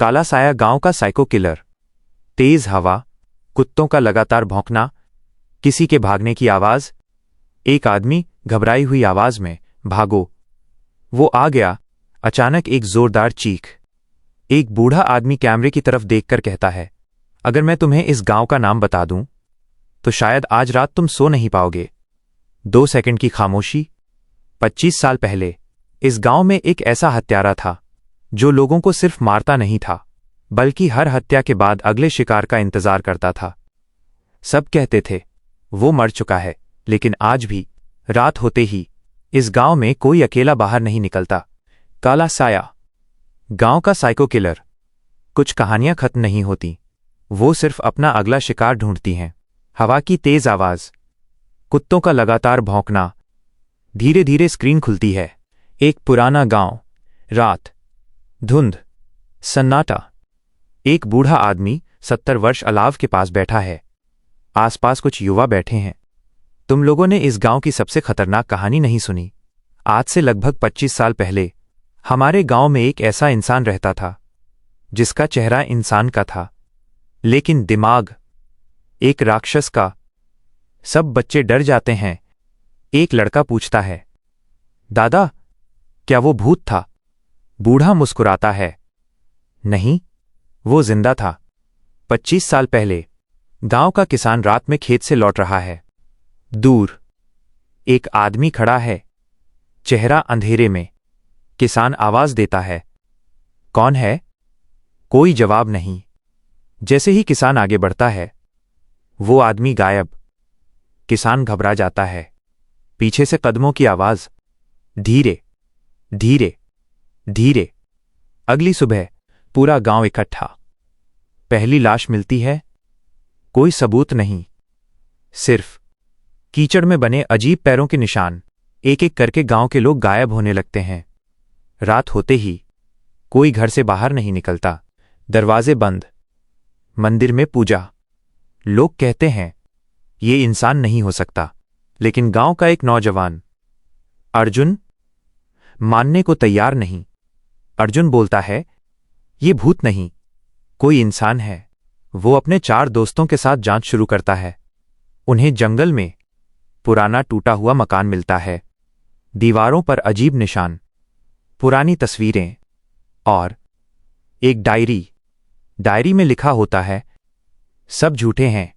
काला साया गांव का साइको किलर। तेज हवा, कुत्तों का लगातार भौंकना, किसी के भागने की आवाज। एक आदमी घबराई हुई आवाज में, भागो, वो आ गया। अचानक एक जोरदार चीख। एक बूढ़ा आदमी कैमरे की तरफ देखकर कहता है, अगर मैं तुम्हें इस गांव का नाम बता दूं तो शायद आज रात तुम सो नहीं पाओगे। 2 सेकंड की खामोशी। 25 साल पहले इस गांव में एक ऐसा हत्यारा था जो लोगों को सिर्फ मारता नहीं था बल्कि हर हत्या के बाद अगले शिकार का इंतजार करता था। सब कहते थे वो मर चुका है, लेकिन आज भी रात होते ही इस गांव में कोई अकेला बाहर नहीं निकलता। काला साया, गांव का साइको किलर। कुछ कहानियां खत्म नहीं होती, वो सिर्फ अपना अगला शिकार ढूंढती हैं। हवा की तेज आवाज, कुत्तों का लगातार भौंकना। धीरे धीरे स्क्रीन खुलती है। एक पुराना गांव, रात, धुंध, सन्नाटा। एक बूढ़ा आदमी 70 वर्ष अलाव के पास बैठा है। आसपास कुछ युवा बैठे हैं। तुम लोगों ने इस गांव की सबसे खतरनाक कहानी नहीं सुनी। आज से लगभग 25 साल पहले हमारे गांव में एक ऐसा इंसान रहता था जिसका चेहरा इंसान का था, लेकिन दिमाग एक राक्षस का। सब बच्चे डर जाते हैं। एक लड़का पूछता है, दादा, क्या वो भूत था? बूढ़ा मुस्कुराता है, नहीं, वो जिंदा था। 25 साल पहले गांव का किसान रात में खेत से लौट रहा है। दूर एक आदमी खड़ा है, चेहरा अंधेरे में। किसान आवाज देता है, कौन है? कोई जवाब नहीं। जैसे ही किसान आगे बढ़ता है, वो आदमी गायब। किसान घबरा जाता है। पीछे से कदमों की आवाज, धीरे धीरे धीरे। अगली सुबह पूरा गांव इकट्ठा। पहली लाश मिलती है। कोई सबूत नहीं, सिर्फ कीचड़ में बने अजीब पैरों के निशान। एक एक करके गांव के लोग गायब होने लगते हैं। रात होते ही कोई घर से बाहर नहीं निकलता। दरवाजे बंद। मंदिर में पूजा। लोग कहते हैं ये इंसान नहीं हो सकता, लेकिन गांव का एक नौजवान, अर्जुन, मानने को तैयार नहीं। अर्जुन बोलता है, ये भूत नहीं, कोई इंसान है। वो अपने 4 दोस्तों के साथ जांच शुरू करता है। उन्हें जंगल में पुराना टूटा हुआ मकान मिलता है। दीवारों पर अजीब निशान, पुरानी तस्वीरें और एक डायरी। डायरी में लिखा होता है, सब झूठे हैं,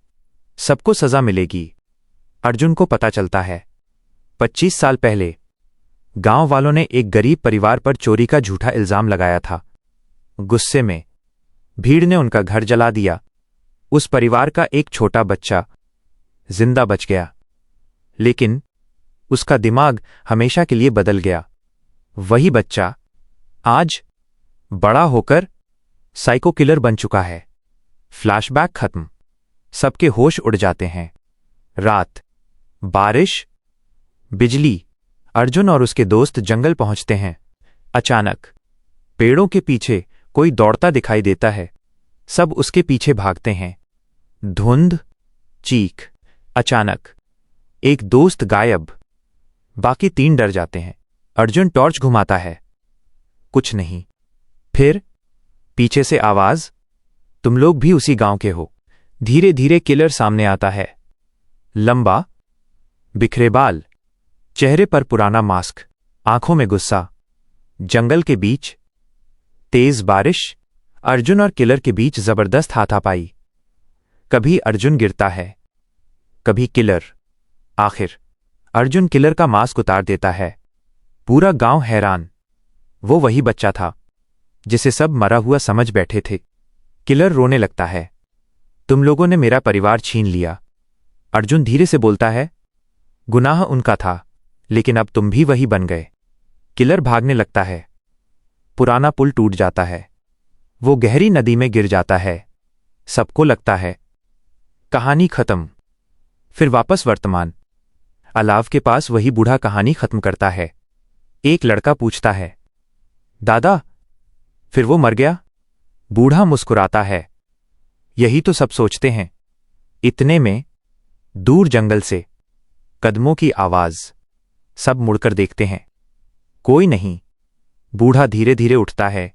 सबको सजा मिलेगी। अर्जुन को पता चलता है 25 साल पहले गांव वालों ने एक गरीब परिवार पर चोरी का झूठा इल्जाम लगाया था। गुस्से में भीड़ ने उनका घर जला दिया। उस परिवार का एक छोटा बच्चा जिंदा बच गया, लेकिन उसका दिमाग हमेशा के लिए बदल गया। वही बच्चा आज बड़ा होकर साइको किलर बन चुका है। फ्लैशबैक खत्म। सबके होश उड़ जाते हैं। रात, बारिश, बिजली। अर्जुन और उसके दोस्त जंगल पहुंचते हैं। अचानक पेड़ों के पीछे कोई दौड़ता दिखाई देता है। सब उसके पीछे भागते हैं। धुंध, चीख। अचानक एक दोस्त गायब। बाकी 3 डर जाते हैं। अर्जुन टॉर्च घुमाता है, कुछ नहीं। फिर पीछे से आवाज, तुम लोग भी उसी गांव के हो। धीरे धीरे किलर सामने आता है। लंबा, बिखरे बाल, चेहरे पर पुराना मास्क, आंखों में गुस्सा। जंगल के बीच तेज बारिश। अर्जुन और किलर के बीच जबरदस्त हाथापाई। कभी अर्जुन गिरता है, कभी किलर। आखिर अर्जुन किलर का मास्क उतार देता है। पूरा गांव हैरान। वो वही बच्चा था जिसे सब मरा हुआ समझ बैठे थे। किलर रोने लगता है, तुम लोगों ने मेरा परिवार छीन लिया। अर्जुन धीरे से बोलता है, गुनाह उनका था, लेकिन अब तुम भी वही बन गए। किलर भागने लगता है। पुराना पुल टूट जाता है। वो गहरी नदी में गिर जाता है। सबको लगता है कहानी खत्म। फिर वापस वर्तमान। अलाव के पास वही बूढ़ा कहानी खत्म करता है। एक लड़का पूछता है, दादा, फिर वो मर गया? बूढ़ा मुस्कुराता है, यही तो सब सोचते हैं। इतने में दूर जंगल से कदमों की आवाज। सब मुड़कर देखते हैं, कोई नहीं। बूढ़ा धीरे धीरे उठता है।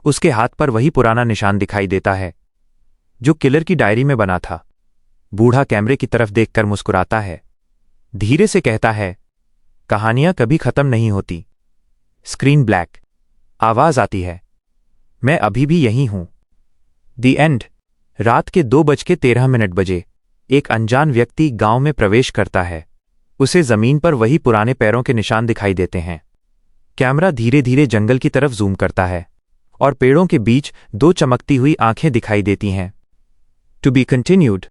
उसके हाथ पर वही पुराना निशान दिखाई देता है जो किलर की डायरी में बना था। बूढ़ा कैमरे की तरफ देखकर मुस्कुराता है, धीरे से कहता है, कहानियां कभी खत्म नहीं होती। Screen black. आवाज आती है, मैं अभी भी यहीं हूं। दी एंड। रात के 2:13 बजे एक अनजान व्यक्ति गांव में प्रवेश करता है। उसे जमीन पर वही पुराने पैरों के निशान दिखाई देते हैं। कैमरा धीरे धीरे जंगल की तरफ जूम करता है और पेड़ों के बीच 2 चमकती हुई आंखें दिखाई देती हैं। To be continued.